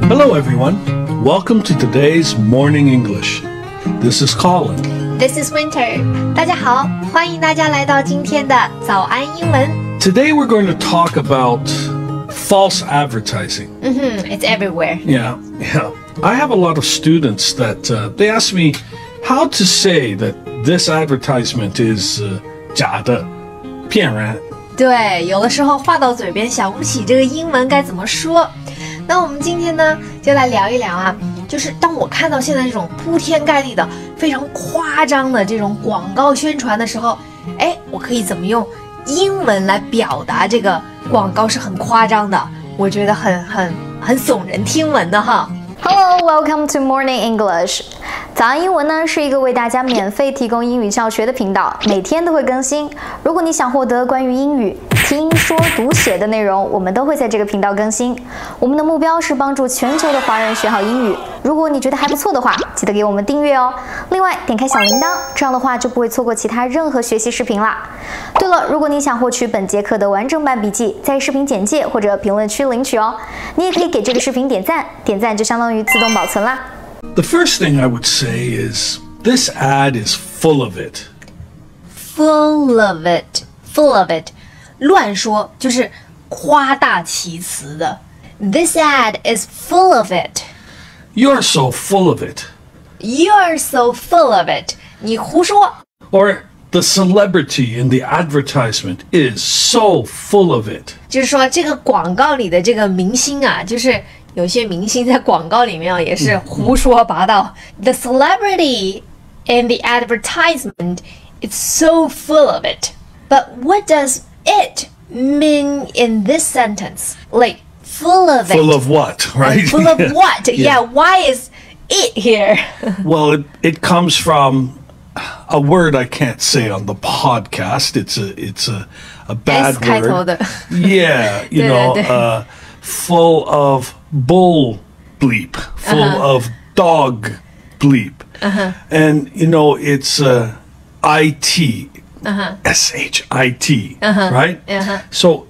Hello, everyone. Welcome to today's Morning English. This is Colin. This is Winter. 大家好，欢迎大家来到今天的早安英文。Today we're going to talk about false advertising. It's everywhere. Yeah. I have a lot of students that they ask me how to say that this advertisement is 假的,骗人。对，有的时候话到嘴边想不起这个英文该怎么说。那我们今天呢，就来聊一聊啊，就是当我看到现在这种铺天盖地的非常夸张的这种广告宣传的时候，我可以怎么用英文来表达这个广告是很夸张的？我觉得很耸人听闻的哈。Hello, welcome to Morning English. 早安英文呢是一个为大家免费提供英语教学的频道，每天都会更新。如果你想获得关于英语听说读写的内容，我们都会在这个频道更新。我们的目标是帮助全球的华人学好英语。如果你觉得还不错的话，记得给我们订阅哦。另外，点开小铃铛，这样的话就不会错过其他任何学习视频啦。对了，如果你想获取本节课的完整版笔记，在视频简介或者评论区领取哦。你也可以给这个视频点赞，点赞就相当于自动保存啦。The first thing I would say is this ad is full of it. Full of it, full of it. 乱说就是夸大其词的。This ad is full of it. You're so full of it. You're so full of it. 你胡说。Or the celebrity in the advertisement is so full of it. 就是说这个广告里的这个明星啊，就是有些明星在广告里面啊也是胡说八道。The celebrity in the advertisement is so full of it. But what does it mean in this sentence? Like full of it. Full of what, right? Full of what? Yeah, why is it here? Well, it comes from a word I can't say on the podcast. It's a bad S 开头的。 Yeah, you know, full of bull bleep, full of dog bleep. And you know, it's IT. S-H-I-T, right? So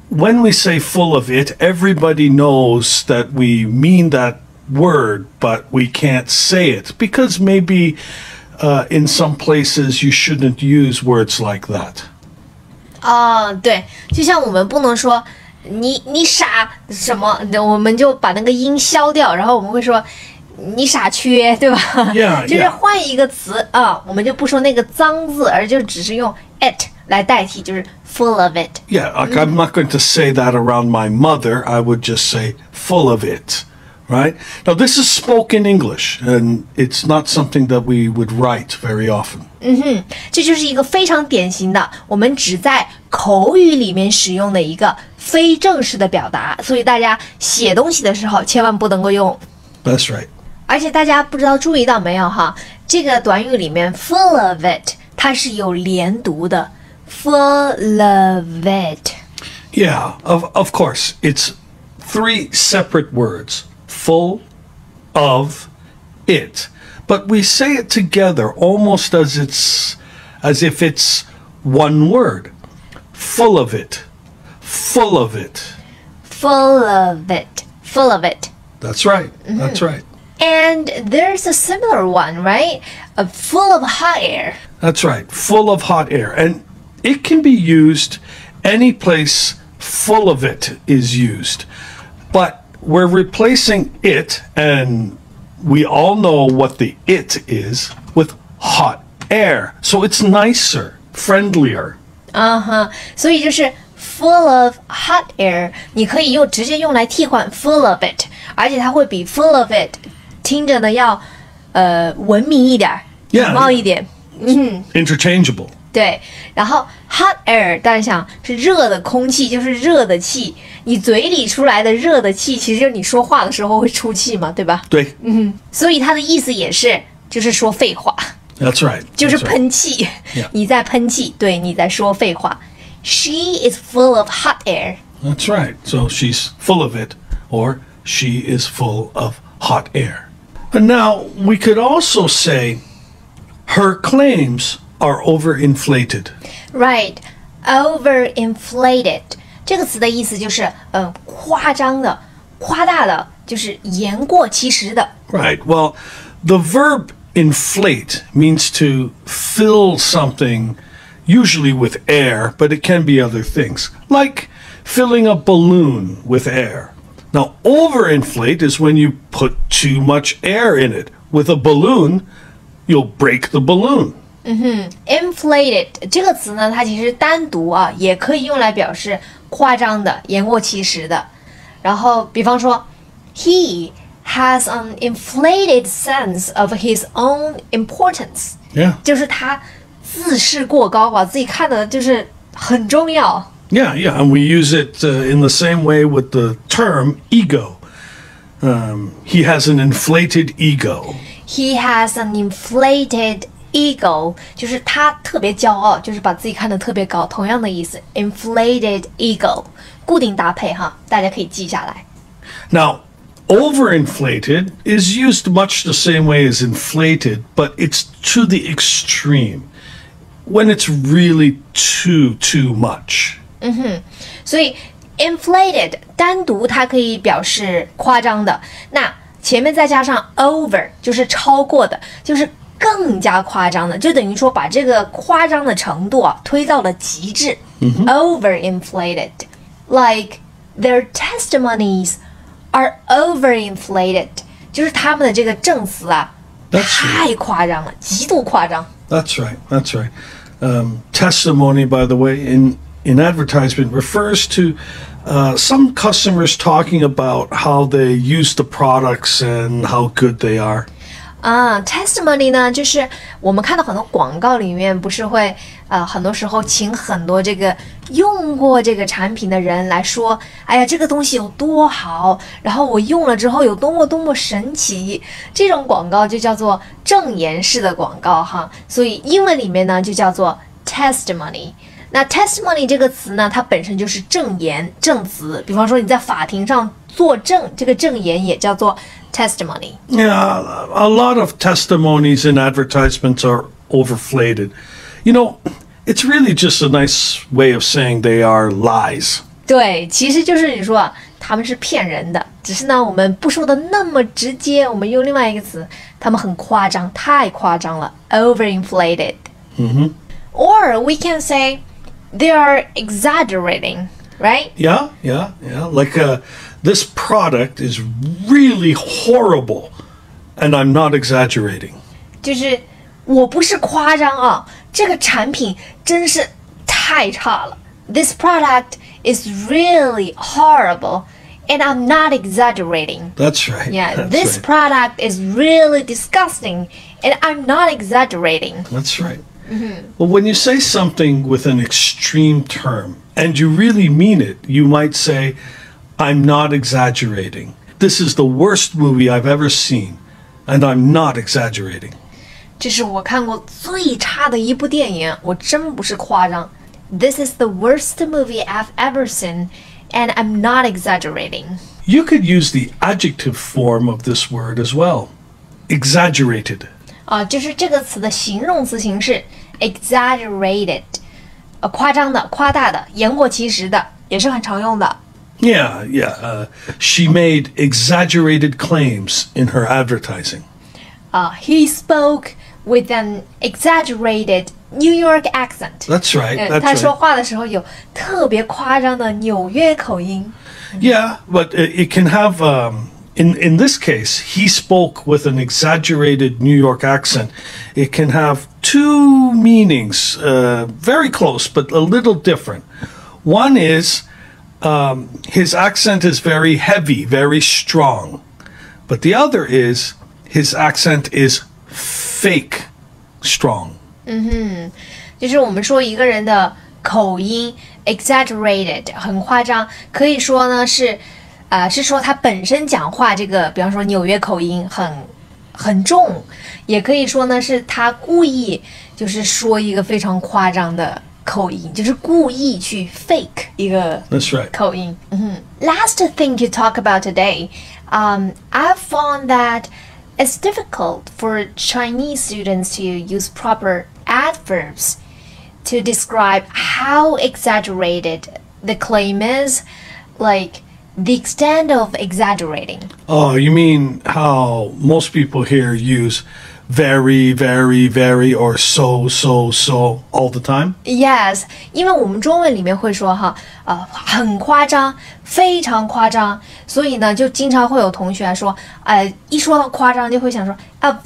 when we say full of it, everybody knows that we mean that word, but we can't say it because maybe in some places you shouldn't use words like that. 对，就像我们不能说你傻什么，我们就把那个音消掉，然后我们会说你傻缺，对吧？ Yeah, 就是换一个词啊，我们就不说那个脏字，而就只是用 it 来代替，就是 full of it. Yeah, like I'm not going to say that around my mother. I would just say full of it, right? Now, this is spoken English, and it's not something that we would write very often. 这就是一个非常典型的，我们只在口语里面使用的一个非正式的表达，所以大家写东西的时候千万不能够用。That's right. 而且大家不知道注意到没有哈，这个短语里面 full of it 它是有连读的 full of it. Yeah, of course. It's 3 separate words. Full of it. But we say it together almost as if it's one word. Full of it. Full of it. Full of it. Full of it. That's right. That's right. And there's a similar one, right? Full of hot air. That's right. Full of hot air. And it can be used any place full of it is used. But we're replacing it, and we all know what the it is, with hot air. So it's nicer, friendlier. 所以就是 full of hot air 你可以直接用来替换 full of it， 而且它会比 full of it 听着呢要文明一点，礼貌一点。Interchangeable. 对，然后 hot air 大家想是热的空气，就是热的气，你嘴里出来的热的气其实就是你说话的时候会出气嘛，对吧？对。所以它的意思也是就是说废话。That's right. 就是喷气。你在喷气，对，你在说废话。She is full of hot air. That's right. So she's full of it, or she is full of hot air. And now we could also say her claims are overinflated. Right, overinflated 这个词的意思就是夸张的、夸大的、就是言过其实的。Right. Well, the verb inflate means to fill something usually with air, but it can be other things, like filling a balloon with air. Now, overinflate is when you put too much air in it. With a balloon, you'll break the balloon. Inflated 这个词呢，它其实单独啊，也可以用来表示夸张的、言过其实的。然后，比方说 ，He has an inflated sense of his own importance. Yeah. 就是他自视过高，把自己看的就是很重要。Yeah, yeah, and we use it in the same way with the term ego. He has an inflated ego. He has an inflated ego， 就是他特别骄傲，就是把自己看得特别高，同样的意思 ，inflated ego， 固定搭配哈，大家可以记下来。Now, overinflated is used much the same way as inflated, but it's to the extreme when it's really too much. 所以 inflated 单独它可以表示夸张的，那前面再加上 over 就是超过的，就是更加夸张的，就等于说把这个夸张的程度啊推到了极致。Overinflated, like their testimonies are overinflated， 就是他们的这个证词啊太夸张了，极度夸张。That's right. That's right. Testimony, by the way, in advertisement refers to some customers talking about how they use the products and how good they are. Testimony 呢，就是我们看到很多广告里面，不是会很多时候请很多这个用过这个产品的人来说，哎呀，这个东西有多好，然后我用了之后有多么神奇，这种广告就叫做证言式的广告哈，所以英文里面呢就叫做 testimony。那 testimony 这个词呢，它本身就是证言、证词，比方说你在法庭上作证，这个证言也叫做 testimony. Yeah, a lot of testimonies in advertisements are overflated. You know, it's really just a nice way of saying they are lies. 对，其实就是你说啊，他们是骗人的，只是呢我们不说的那么直接，我们用另外一个词，他们很夸张，太夸张了 ，overinflated. Or we can say they are exaggerating, right? Yeah. Like this product is really horrible, and I'm not exaggerating. 就是我不是夸张啊，这个产品真是太差了。This product is really horrible, and I'm not exaggerating. That's right. Yeah, that's this right. product is really disgusting, and I'm not exaggerating. That's right. Well, when you say something with an extreme term and you really mean it, you might say, I'm not exaggerating. This is the worst movie I've ever seen, and I'm not exaggerating. 这是我看过最差的一部电影，我真不是夸张。This is the worst movie I've ever seen, and I'm not exaggerating. You could use the adjective form of this word as well. Exaggerated. 就是这个词的形容词形式 exaggerated， 夸张的、夸大的、言过其实的，也是很常用的。Yeah. She made exaggerated claims in her advertising. He spoke with an exaggerated New York accent. That's right. 他说话的时候有特别夸张的纽约口音。Yeah, but it can have, in this case, he spoke with an exaggerated New York accent. It can have two meanings, very close, but a little different. One is his accent is very heavy, very strong. But the other is his accent is fake strong. 就是我们说一个人的口音 exaggerated 很夸张，可以说呢是说他本身讲话这个，比方说纽约口音很重，也可以说呢是他故意就是说一个非常夸张的口音，就是故意去 fake 一个 That's right. 口音。Last thing to talk about today, I found that it's difficult for Chinese students to use proper adverbs to describe how exaggerated the claim is. Like, The extent of exaggerating. Oh, you mean how most people here use very, very, very or so, so, so all the time? Yes, 因为我们中文里面会说哈，很夸张，非常夸张，所以呢，就经常会有同学说，一说到夸张就会想说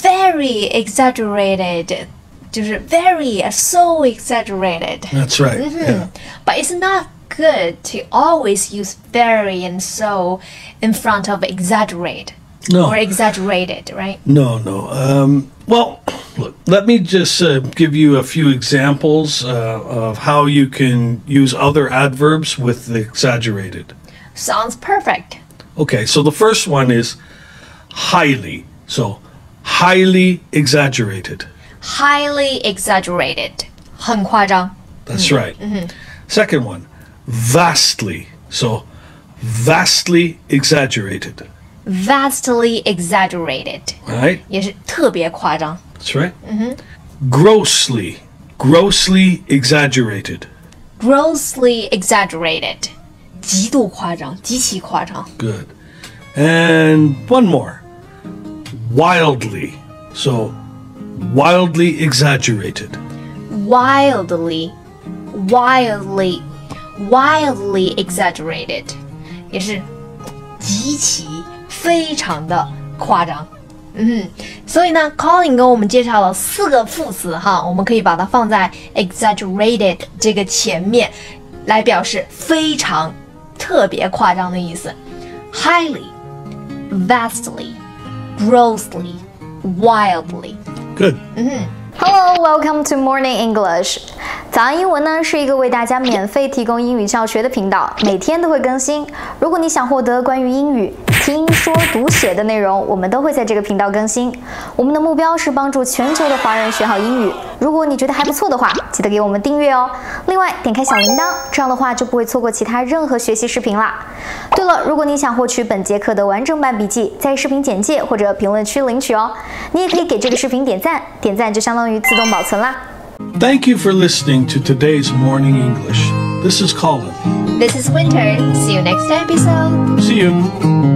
very exaggerated， 就是 very so exaggerated. That's right. Yeah. But it's not good to always use very and so in front of exaggerate. No. Or exaggerated, right? No. Well, look, let me just give you a few examples of how you can use other adverbs with the exaggerated. Sounds perfect. Okay, so the first one is highly. So, highly exaggerated. Highly exaggerated. 很夸张. That's right. Second one, vastly. So, vastly exaggerated. Vastly exaggerated. Right? 也是特别夸张. That's right. Grossly. Grossly exaggerated. Grossly exaggerated. 极度夸张，极其夸张. Good. And one more. Wildly. So, wildly exaggerated. Wildly exaggerated. 也是极其非常的夸张。所以呢 Colin 给我们介绍了4个副词哈，我们可以把它放在 exaggerated 这个前面，来表示非常、特别夸张的意思。Highly, vastly, grossly, wildly. Good. Hello, welcome to Morning English. 早安英文呢是一个为大家免费提供英语教学的频道，每天都会更新。如果你想获得关于英语听说读写的内容，我们都会在这个频道更新。我们的目标是帮助全球的华人学好英语。如果你觉得还不错的话，记得给我们订阅哦。另外，点开小铃铛，这样的话就不会错过其他任何学习视频啦。对了，如果你想获取本节课的完整版笔记，在视频简介或者评论区领取哦。你也可以给这个视频点赞，点赞就相当于自动保存啦。Thank you for listening to today's Morning English. This is Colin. This is Winter. See you next episode. See you.